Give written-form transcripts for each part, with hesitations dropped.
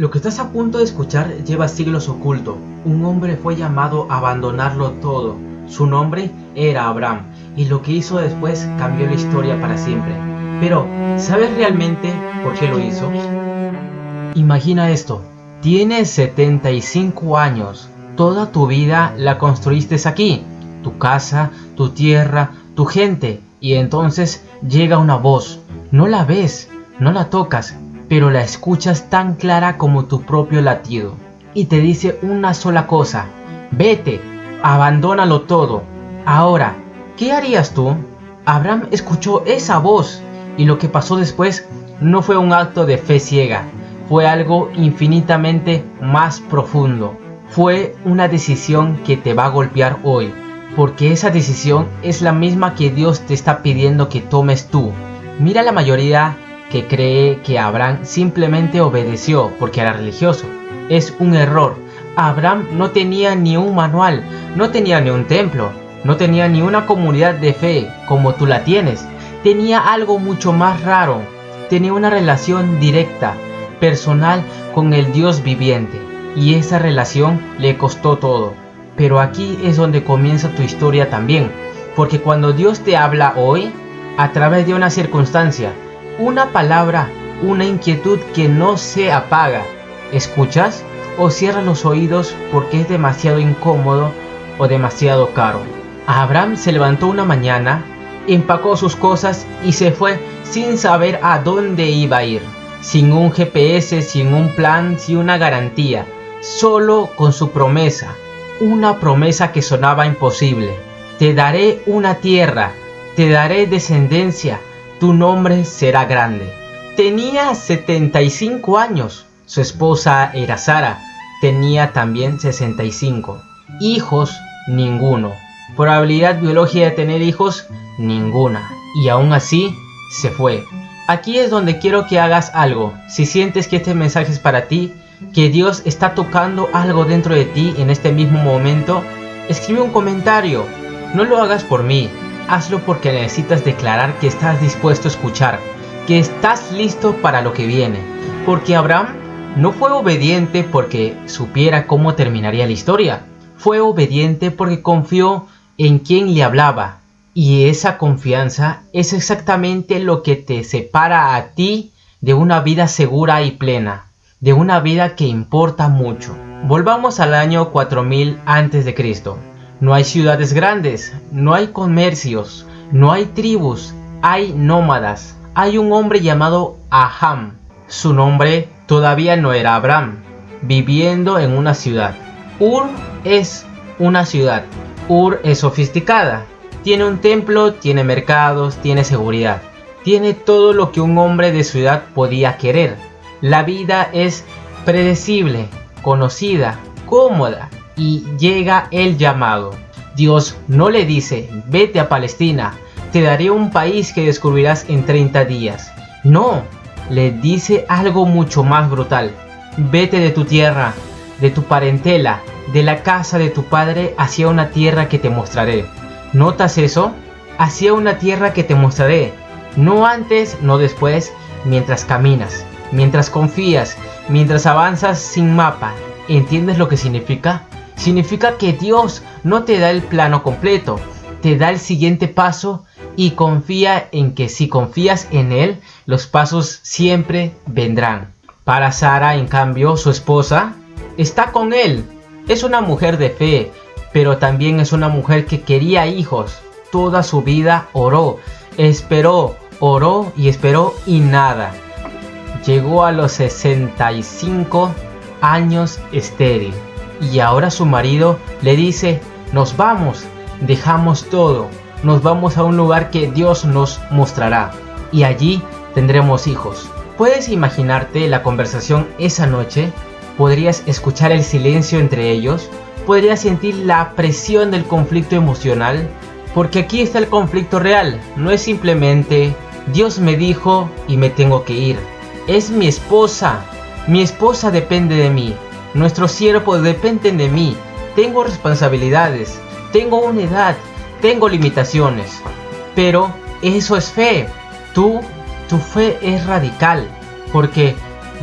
Lo que estás a punto de escuchar lleva siglos oculto. Un hombre fue llamado a abandonarlo todo. Su nombre era Abraham, y lo que hizo después cambió la historia para siempre. Pero, ¿sabes realmente por qué lo hizo? Imagina esto, tienes 75 años, toda tu vida la construiste aquí, tu casa, tu tierra, tu gente, y entonces llega una voz, no la ves, no la tocas, pero la escuchas tan clara como tu propio latido, y te dice una sola cosa, vete, abandónalo todo. Ahora, ¿qué harías tú? Abraham escuchó esa voz, y lo que pasó después no fue un acto de fe ciega, fue algo infinitamente más profundo. Fue una decisión que te va a golpear hoy, porque esa decisión es la misma que Dios te está pidiendo que tomes tú. Mira la mayoría que cree que Abraham simplemente obedeció porque era religioso. Es un error. Abraham no tenía ni un manual, no tenía ni un templo, no tenía ni una comunidad de fe como tú la tienes. Tenía algo mucho más raro. Tenía una relación directa, personal con el Dios viviente. Y esa relación le costó todo. Pero aquí es donde comienza tu historia también. Porque cuando Dios te habla hoy, a través de una circunstancia, una palabra, una inquietud que no se apaga, ¿escuchas? O cierras los oídos porque es demasiado incómodo o demasiado caro. Abraham se levantó una mañana, empacó sus cosas y se fue sin saber a dónde iba a ir. Sin un GPS, sin un plan, sin una garantía. Solo con su promesa. Una promesa que sonaba imposible. Te daré una tierra, te daré descendencia, tu nombre será grande. Tenía 75 años. Su esposa era Sara. Tenía también 65. Hijos, ninguno. Probabilidad biológica de tener hijos, ninguna. Y aún así, se fue. Aquí es donde quiero que hagas algo. Si sientes que este mensaje es para ti, que Dios está tocando algo dentro de ti en este mismo momento, escribe un comentario. No lo hagas por mí, hazlo porque necesitas declarar que estás dispuesto a escuchar, que estás listo para lo que viene. Porque Abraham no fue obediente porque supiera cómo terminaría la historia. Fue obediente porque confió en quien le hablaba. Y esa confianza es exactamente lo que te separa a ti de una vida segura y plena, de una vida que importa mucho. Volvamos al año 4000 a.C. No hay ciudades grandes, no hay comercios, no hay tribus, hay nómadas. Hay un hombre llamado Abraham. Su nombre todavía no era Abraham, viviendo en una ciudad. Ur es una ciudad. Ur es sofisticada. Tiene un templo, tiene mercados, tiene seguridad. Tiene todo lo que un hombre de ciudad podía querer. La vida es predecible, conocida, cómoda. Y llega el llamado. Dios no le dice, vete a Palestina, te daré un país que descubrirás en 30 días. No, le dice algo mucho más brutal. Vete de tu tierra, de tu parentela, de la casa de tu padre hacia una tierra que te mostraré. ¿Notas eso? Hacia una tierra que te mostraré. No antes, no después, mientras caminas, mientras confías, mientras avanzas sin mapa. ¿Entiendes lo que significa? Significa que Dios no te da el plano completo, te da el siguiente paso y confía en que si confías en Él, los pasos siempre vendrán. Para Sara, en cambio, su esposa, está con Él. Es una mujer de fe, pero también es una mujer que quería hijos. Toda su vida oró, esperó, oró y esperó y nada. Llegó a los 65 años estéril. Y ahora su marido le dice, nos vamos, dejamos todo, nos vamos a un lugar que Dios nos mostrará. Y allí tendremos hijos. ¿Puedes imaginarte la conversación esa noche? ¿Podrías escuchar el silencio entre ellos? ¿Podrías sentir la presión del conflicto emocional? Porque aquí está el conflicto real. No es simplemente, Dios me dijo y me tengo que ir. Es mi esposa depende de mí. Nuestros siervos dependen de mí. Tengo responsabilidades, tengo una edad, tengo limitaciones. Pero eso es fe. Tu fe es radical. Porque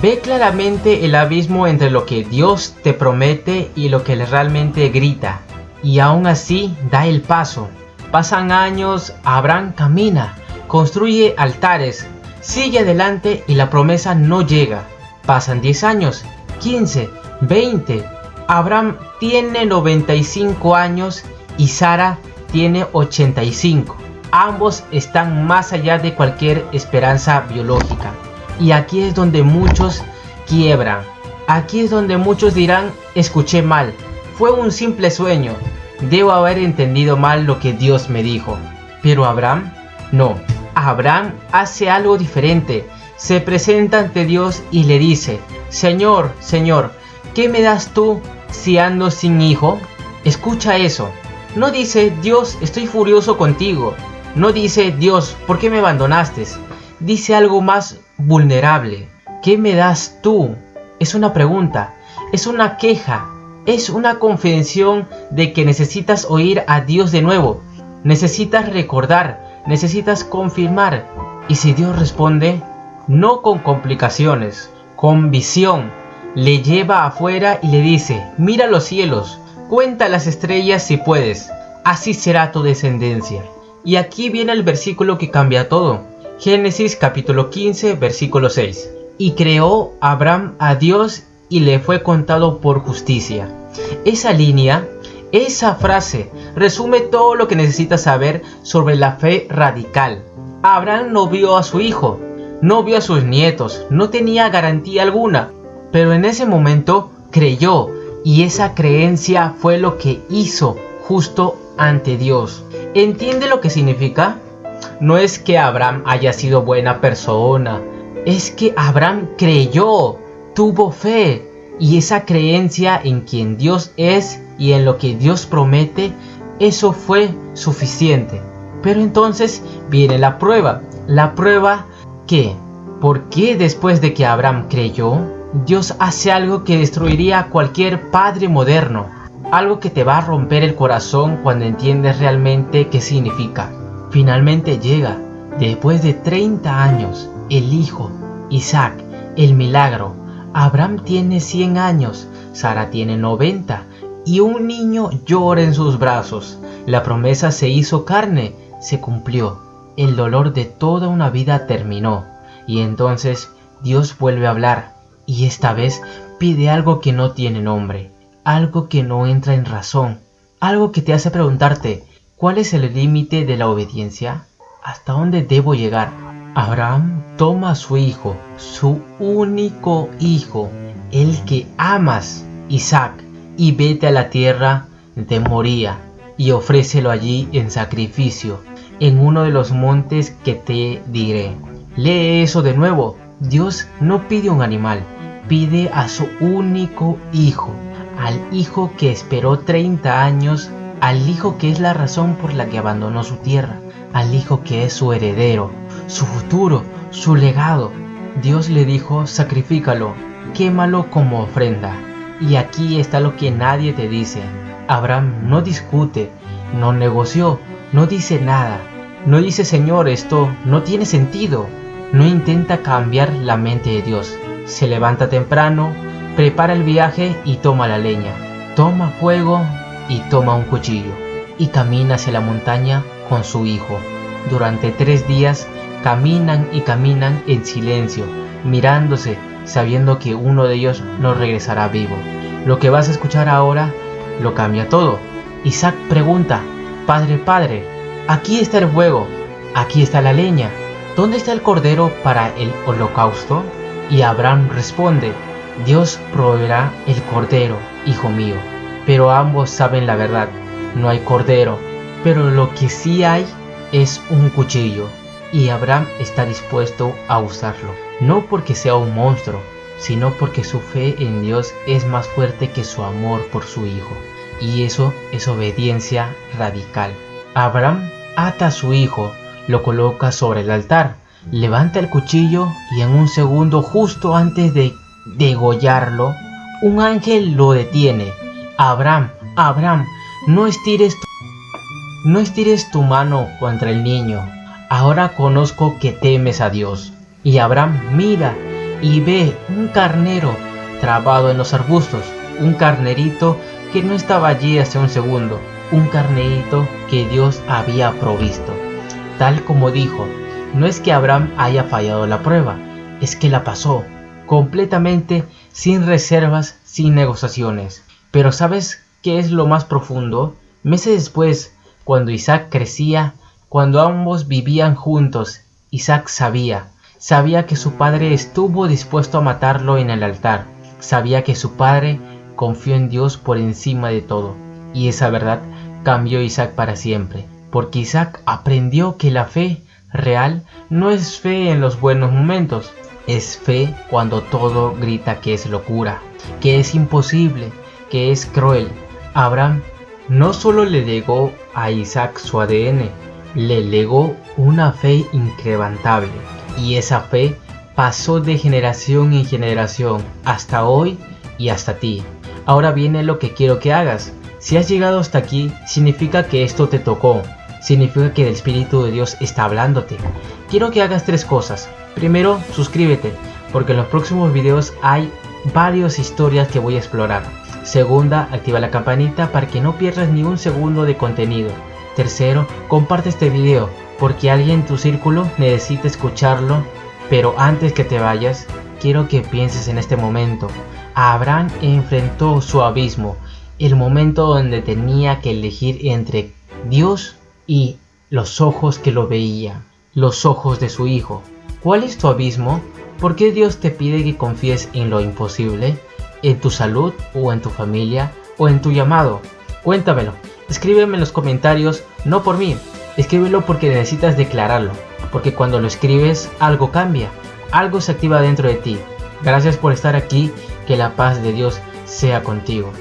Ve claramente el abismo entre lo que Dios te promete y lo que Él realmente grita, y aún así da el paso. Pasan años, Abraham camina, construye altares, sigue adelante y la promesa no llega. Pasan 10 años, 15, 20. Abraham tiene 95 años y Sara tiene 85. Ambos están más allá de cualquier esperanza biológica. Y aquí es donde muchos quiebran. Aquí es donde muchos dirán: escuché mal, fue un simple sueño, debo haber entendido mal lo que Dios me dijo. Pero Abraham, no. Abraham hace algo diferente. Se presenta ante Dios y le dice: Señor, Señor, ¿qué me das tú si ando sin hijo? Escucha eso. No dice: Dios, estoy furioso contigo. No dice: Dios, ¿por qué me abandonaste? Dice algo más vulnerable. ¿Qué me das tú? Es una pregunta, es una queja, es una confesión de que necesitas oír a Dios de nuevo. Necesitas recordar, necesitas confirmar. Y si Dios responde, no con complicaciones, con visión, le lleva afuera y le dice: mira los cielos, cuenta las estrellas si puedes, así será tu descendencia. Y aquí viene el versículo que cambia todo. Génesis capítulo 15, versículo 6. Y creó Abraham a Dios y le fue contado por justicia. Esa línea, esa frase, resume todo lo que necesitas saber sobre la fe radical. Abraham no vio a su hijo, no vio a sus nietos, no tenía garantía alguna, pero en ese momento creyó, y esa creencia fue lo que hizo justo ante Dios. ¿Entiende lo que significa? No es que Abraham haya sido buena persona, es que Abraham creyó, tuvo fe, y esa creencia en quien Dios es y en lo que Dios promete, eso fue suficiente. Pero entonces viene la prueba que, ¿por qué después de que Abraham creyó, Dios hace algo que destruiría a cualquier padre moderno? Algo que te va a romper el corazón cuando entiendes realmente qué significa. Finalmente llega, después de 30 años, el hijo, Isaac, el milagro. Abraham tiene 100 años, Sara tiene 90, y un niño llora en sus brazos. La promesa se hizo carne, se cumplió. El dolor de toda una vida terminó. Y entonces Dios vuelve a hablar, y esta vez pide algo que no tiene nombre, algo que no entra en razón, algo que te hace preguntarte: ¿cuál es el límite de la obediencia? ¿Hasta dónde debo llegar? Abraham toma a su hijo, su único hijo, el que amas, Isaac, y vete a la tierra de Moría y ofrécelo allí en sacrificio, en uno de los montes que te diré. Lee eso de nuevo. Dios no pide un animal, pide a su único hijo, al hijo que esperó 30 años, al hijo que es la razón por la que abandonó su tierra, al hijo que es su heredero, su futuro, su legado. Dios le dijo: sacrifícalo, quémalo como ofrenda. Y aquí está lo que nadie te dice. Abraham no discute, no negoció, no dice nada. No dice: Señor, esto no tiene sentido. No intenta cambiar la mente de Dios. Se levanta temprano, prepara el viaje y toma la leña. Toma fuego y toma un cuchillo. Y camina hacia la montaña con su hijo. Durante 3 días caminan y caminan en silencio, mirándose, sabiendo que uno de ellos no regresará vivo. Lo que vas a escuchar ahora lo cambia todo. Isaac pregunta: Padre, Padre, aquí está el fuego, aquí está la leña, ¿dónde está el cordero para el holocausto? Y Abraham responde: Dios proveerá el cordero, hijo mío. Pero ambos saben la verdad, no hay cordero, pero lo que sí hay es un cuchillo. Y Abraham está dispuesto a usarlo, no porque sea un monstruo, sino porque su fe en Dios es más fuerte que su amor por su hijo. Y eso es obediencia radical. Abraham ata a su hijo, lo coloca sobre el altar, levanta el cuchillo y en un segundo, justo antes de degollarlo, un ángel lo detiene. Abraham, Abraham, no estires tu mano contra el niño. Ahora conozco que temes a Dios. Y Abraham mira y ve un carnero trabado en los arbustos, un carnerito que no estaba allí hace un segundo, un carnerito que Dios había provisto. Tal como dijo, no es que Abraham haya fallado la prueba, es que la pasó completamente, sin reservas, sin negociaciones. Pero ¿sabes qué es lo más profundo? Meses después, cuando Isaac crecía, cuando ambos vivían juntos, Isaac sabía que su padre estuvo dispuesto a matarlo en el altar. Sabía que su padre confió en Dios por encima de todo. Y esa verdad cambió a Isaac para siempre. Porque Isaac aprendió que la fe real no es fe en los buenos momentos. Es fe cuando todo grita que es locura, que es imposible, que es cruel. Abraham no solo le legó a Isaac su ADN, le legó una fe inquebrantable. Y esa fe pasó de generación en generación, hasta hoy y hasta ti. Ahora viene lo que quiero que hagas. Si has llegado hasta aquí, significa que esto te tocó. Significa que el Espíritu de Dios está hablándote. Quiero que hagas 3 cosas. Primero, suscríbete, porque en los próximos videos hay varias historias que voy a explorar. Segunda, activa la campanita para que no pierdas ni un segundo de contenido. Tercero, comparte este video, porque alguien en tu círculo necesita escucharlo. Pero antes que te vayas, quiero que pienses en este momento. Abraham enfrentó su abismo, el momento donde tenía que elegir entre Dios y los ojos que lo veían, los ojos de su hijo. ¿Cuál es tu abismo? ¿Por qué Dios te pide que confíes en lo imposible? ¿En tu salud o en tu familia o en tu llamado? Cuéntamelo, escríbeme en los comentarios, no por mí, escríbelo porque necesitas declararlo, porque cuando lo escribes algo cambia, algo se activa dentro de ti. Gracias por estar aquí, que la paz de Dios sea contigo.